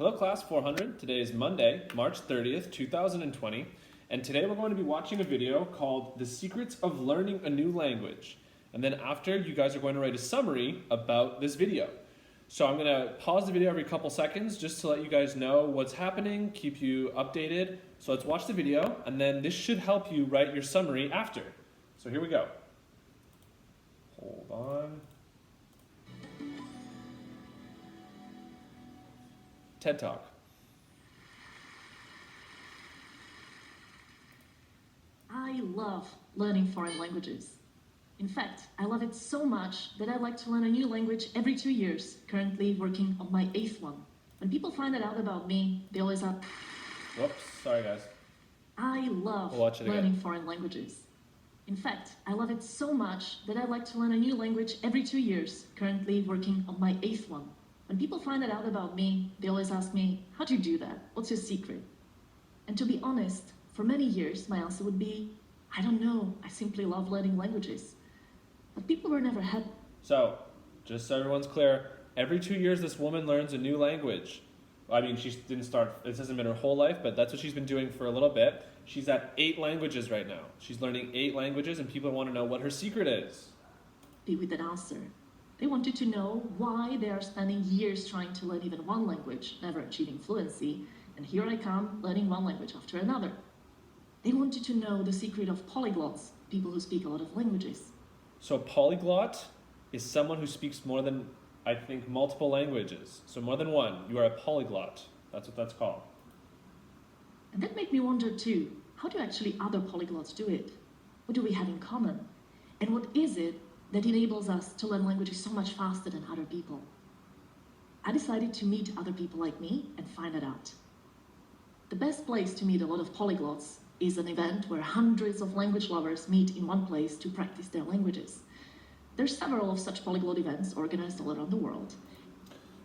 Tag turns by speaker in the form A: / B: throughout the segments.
A: Hello class 400, today is Monday, March 30th, 2020, and today we're going to be watching a video called The Secrets of Learning a New Language. And then after, you guys are going to write a summary about this video. So I'm going to pause the video every couple seconds just to let you guys know what's happening, keep you updated. So let's watch the video, and then this should help you write your summary after. So here we go. Hold on. TED Talk.
B: I love learning foreign languages. In fact, I love it so much that I like to learn a new language every 2 years, currently working on my 8th one. When people find out about me, they always ask,
A: Whoops, sorry guys.
B: I love learning foreign languages. In fact, I love it so much that I like to learn a new language every 2 years, currently working on my 8th one. When people find out about me, they always ask me, how do you do that? What's your secret? And to be honest, for many years, my answer would be, I don't know, I simply love learning languages. But people were never happy.
A: So, just so everyone's clear, every 2 years this woman learns a new language. I mean, she didn't start, this hasn't been her whole life, but that's what she's been doing for a little bit. She's at 8 languages right now. She's learning 8 languages, and people want to know what her secret is.
B: With an answer. They wanted to know why they are spending years trying to learn even one language, never achieving fluency, and here I come learning one language after another. They wanted to know the secret of polyglots, people who speak a lot of languages.
A: So polyglot is someone who speaks more than, I think, multiple languages. So more than one. You are a polyglot. That's what that's called.
B: And that made me wonder too, how do actually other polyglots do it? What do we have in common? And what is it that enables us to learn languages so much faster than other people? I decided to meet other people like me and find it out. The best place to meet a lot of polyglots is an event where hundreds of language lovers meet in one place to practice their languages. There's several of such polyglot events organized all around the world.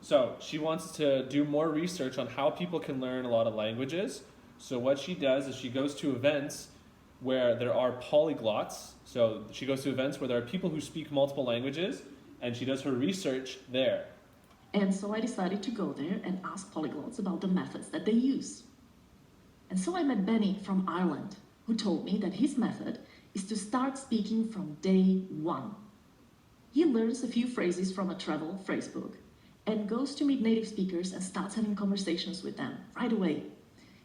A: So she wants to do more research on how people can learn a lot of languages. So what she does is she goes to events where there are polyglots. So she goes to events where there are people who speak multiple languages, and she does her research there.
B: And so I decided to go there and ask polyglots about the methods that they use. And so I met Benny from Ireland, who told me that his method is to start speaking from day one. He learns a few phrases from a travel phrasebook and goes to meet native speakers and starts having conversations with them right away.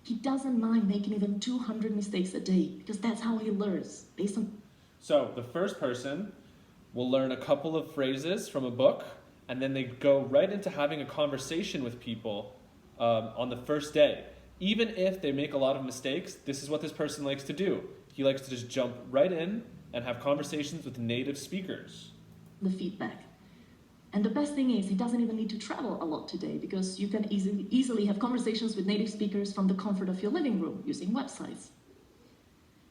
B: He doesn't mind making even 200 mistakes a day because that's how he learns, based on...
A: So the first person will learn a couple of phrases from a book, and then they go right into having a conversation with people on the first day. Even if they make a lot of mistakes, this is what this person likes to do. He likes to just jump right in and have conversations with native speakers.
B: The feedback. And the best thing is, he doesn't even need to travel a lot today because you can easily have conversations with native speakers from the comfort of your living room using websites.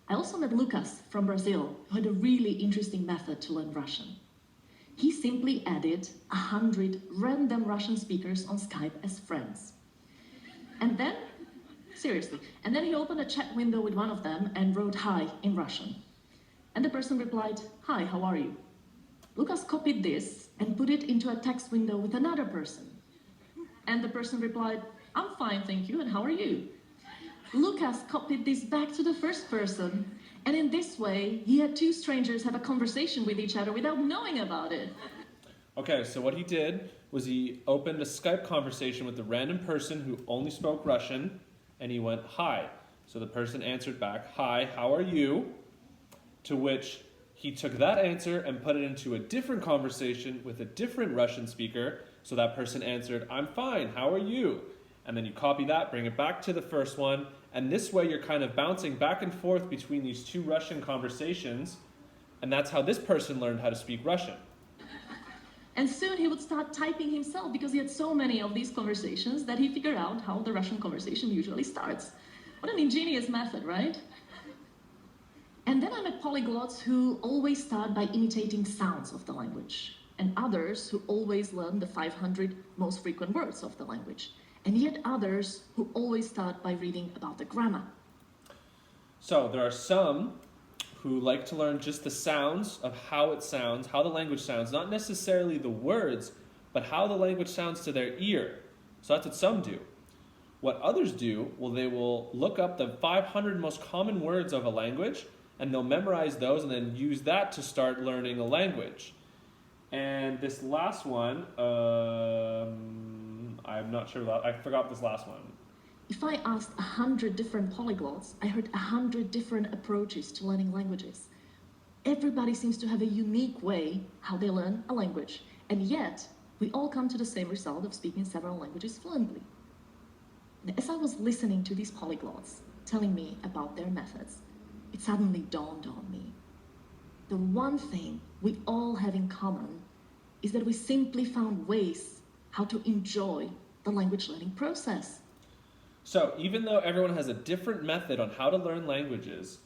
B: I also met Lucas from Brazil, who had a really interesting method to learn Russian. He simply added 100 random Russian speakers on Skype as friends. And then he opened a chat window with one of them and wrote hi in Russian. And the person replied, hi, how are you? Lucas copied this and put it into a text window with another person. And the person replied, I'm fine, thank you, and how are you? Lucas copied this back to the first person, and in this way, he had 2 strangers have a conversation with each other without knowing about it.
A: Okay, so what he did was he opened a Skype conversation with a random person who only spoke Russian, and he went, hi. So the person answered back, hi, how are you? To which he took that answer and put it into a different conversation with a different Russian speaker. So that person answered, I'm fine, how are you? And then you copy that, bring it back to the first one, and this way you're kind of bouncing back and forth between these 2 Russian conversations, and that's how this person learned how to speak Russian.
B: And soon he would start typing himself because he had so many of these conversations that he figured out how the Russian conversation usually starts. What an ingenious method, right? And then I met polyglots who always start by imitating sounds of the language, and others who always learn the 500 most frequent words of the language, and yet others who always start by reading about the grammar.
A: So there are some who like to learn just the sounds of how it sounds, how the language sounds, not necessarily the words, but how the language sounds to their ear. So that's what some do. What others do, well, they will look up the 500 most common words of a language and they'll memorize those and then use that to start learning a language. And this last one, I'm not sure, I forgot this last one.
B: If I asked 100 different polyglots, I heard 100 different approaches to learning languages. Everybody seems to have a unique way how they learn a language, and yet we all come to the same result of speaking several languages fluently. And as I was listening to these polyglots telling me about their methods, it suddenly dawned on me. The one thing we all have in common is that we simply found ways how to enjoy the language learning process.
A: So even though everyone has a different method on how to learn languages,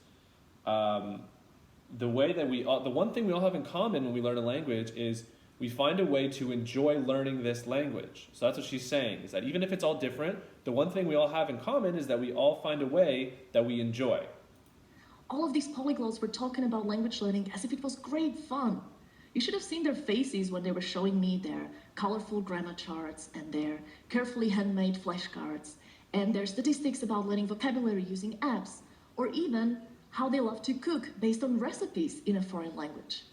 A: the one thing we all have in common when we learn a language is we find a way to enjoy learning this language. So that's what she's saying, is that even if it's all different, the one thing we all have in common is that we all find a way that we enjoy.
B: All of these polyglots were talking about language learning as if it was great fun. You should have seen their faces when they were showing me their colorful grammar charts and their carefully handmade flashcards and their statistics about learning vocabulary using apps, or even how they love to cook based on recipes in a foreign language.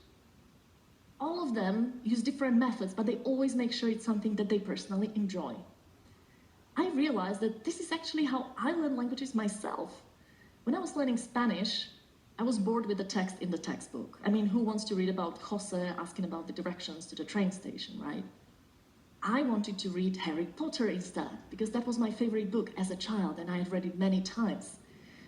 B: All of them use different methods, but they always make sure it's something that they personally enjoy. I realized that this is actually how I learn languages myself. When I was learning Spanish, I was bored with the text in the textbook. I mean, who wants to read about Jose asking about the directions to the train station, right? I wanted to read Harry Potter instead, because that was my favorite book as a child and I had read it many times.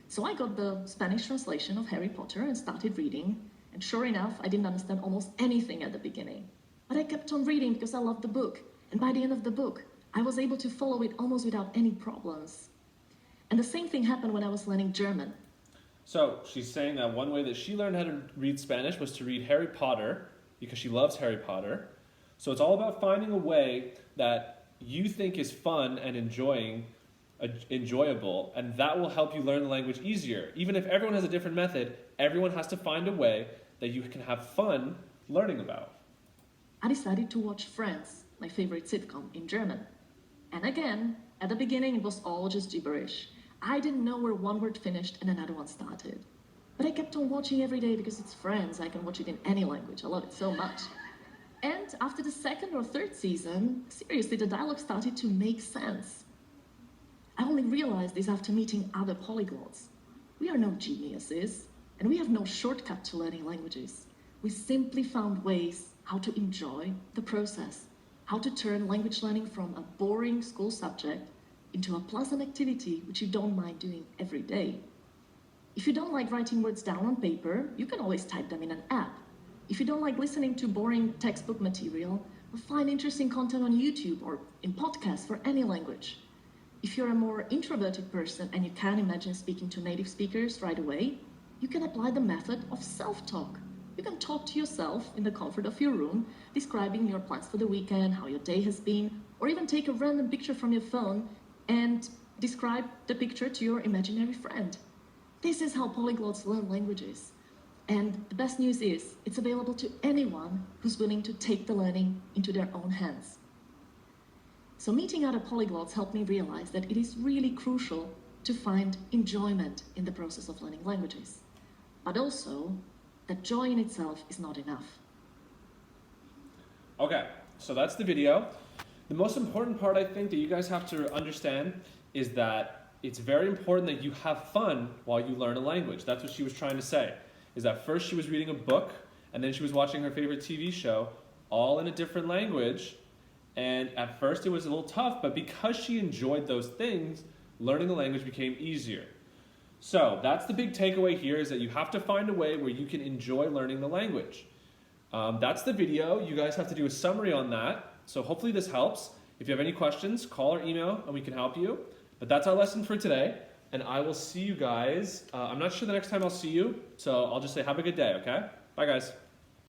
B: So I got the Spanish translation of Harry Potter and started reading, and sure enough, I didn't understand almost anything at the beginning. But I kept on reading because I loved the book, and by the end of the book, I was able to follow it almost without any problems. And the same thing happened when I was learning German.
A: So she's saying that one way that she learned how to read Spanish was to read Harry Potter, because she loves Harry Potter. So it's all about finding a way that you think is fun and enjoyable, and that will help you learn the language easier. Even if everyone has a different method, everyone has to find a way that you can have fun learning about.
B: I decided to watch Friends, my favorite sitcom, in German. And again, at the beginning it was all just gibberish. I didn't know where one word finished and another one started. But I kept on watching every day because it's Friends. I can watch it in any language. I love it so much. And after the second or third season, seriously, the dialogue started to make sense. I only realized this after meeting other polyglots. We are no geniuses, and we have no shortcut to learning languages. We simply found ways how to enjoy the process, how to turn language learning from a boring school subject into a pleasant activity which you don't mind doing every day. If you don't like writing words down on paper, you can always type them in an app. If you don't like listening to boring textbook material, or find interesting content on YouTube or in podcasts for any language. If you're a more introverted person and you can't imagine speaking to native speakers right away, you can apply the method of self-talk. You can talk to yourself in the comfort of your room, describing your plans for the weekend, how your day has been, or even take a random picture from your phone and describe the picture to your imaginary friend. This is how polyglots learn languages. And the best news is, it's available to anyone who's willing to take the learning into their own hands. So meeting other polyglots helped me realize that it is really crucial to find enjoyment in the process of learning languages, but also that joy in itself is not enough.
A: Okay, so that's the video. The most important part I think that you guys have to understand is that it's very important that you have fun while you learn a language. That's what she was trying to say, is that first she was reading a book and then she was watching her favorite TV show, all in a different language. And at first it was a little tough, but because she enjoyed those things, learning the language became easier. So that's the big takeaway here, is that you have to find a way where you can enjoy learning the language. That's the video. You guys have to do a summary on that. So hopefully this helps. If you have any questions, call or email and we can help you. But that's our lesson for today. And I will see you guys. I'm not sure the next time I'll see you, so I'll just say have a good day, okay? Bye, guys.